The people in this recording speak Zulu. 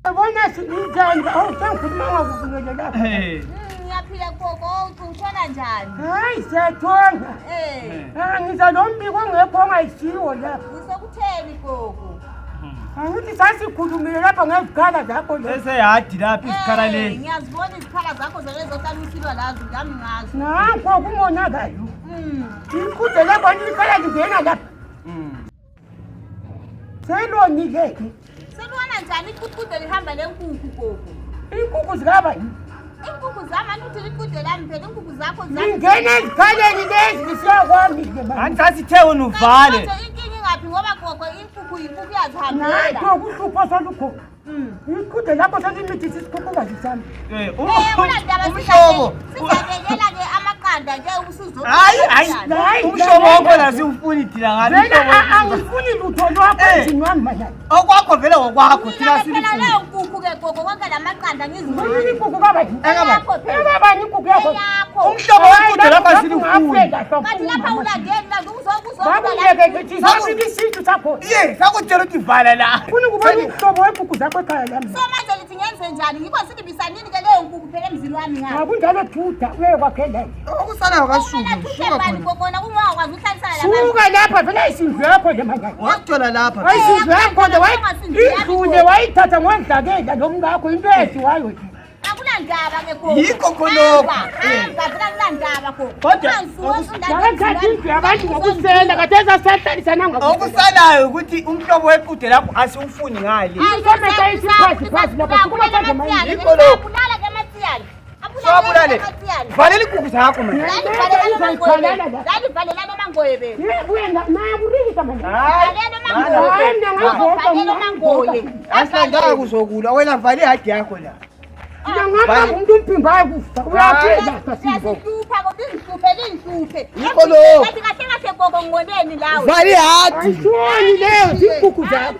Yabona sinjani awusangikhuluma ngokuvumelana. Ngiyaphila gogo uthona njani? Hayi siyathola. Ngiza nombiko ongekho ongayisiwo lapha. Ngisokutheni gogo? Angithi sasikhulumile lapha ngezikhala zakho lezi. Seseyadi lapha izikhala lezi. Ngiyazibona izikhala zakho zolezohlala usilwa lazo ngami ngazo. Nanko kumonakalo. Iqhude lapha nikhala ngena lapha. Selonike. Selwana njani iqhude lihamba lenkukhu gogo? Inkukhu zikaba yini? Inkukhu zami uthi iqhude lami phela inkukhu zakho ngingena ezikhaleni lezi siyakwami-ke manje. Angisasithe unuvale. Inkinga ingaphi ngoba gogo inkukhu yazihambela. Nayi kuhlupho solukhona. Iqhude lapho selimithi sisikhukhukazi sami. Umhlobo. Sizabekela-ke amaqanda ke usuzo. Hayi umhlobo wakho la siwufuni thina ngani umhlobo. Angifuni lutho lwakho endlini wami manje. Okwakho vele ngokwakho thina silifuni. Phela leyo nkukhu ke gogo konke lamaqanda ngizibona. Inkukhu kaba yini? Ekaba inkukhu yakho. Umhlobo wakho lapha silifuni. Kanti lapha ulandeni la uzokuzwa. Bakuyeke kithi sabibisintu sakho. Sakutshela ukuthi vala la. Ufuna ukubona umhlobo wekukhu zakho ekhaya lami. So manje lithi ngenze njani? Ngikho sithi bisanini ke leyo nkukhu phela emzini wami ngayo. Akunjalo thuda uye kwakhela. Okusala akashuki. Suka khona. Kokona kungakwazi uhlalisana labantu. Suka lapha phela isindlu yakho nje manje. Wathola lapha. Ayisindlu yakho nje idlule wayithatha ngondlakela nomngakho into eziwayo nje. Akulandaba ke gogo. Yikho khonokho. Ngaphela kulandaba gogo. Kodwa yakathatha indlu yabantu ngokusela kade ezasahlalisa nangako. okusalayo ukuthi umhlobo wequde lapho asiwufuni ngale. Isometa isiphathi phansi lapha kuba phansi manje. Yikho lo. Abulala ke Matsiyane. Sobulale. Valela inkukhu zakho manje. Dali valela noma ngoyebe. Yebuye nakurikisa manje. Asandaka kuzokula wena vale ihadi yakho la. Ngapha umuntu umphimba akufa. Uyaphila kasimbo. Isihlupha kodwa izihluphe. Yikho lo. Kahle kahle gogo ngoneni lawe. Vale ihadi. Ayisoni leyo inkukhu zakho.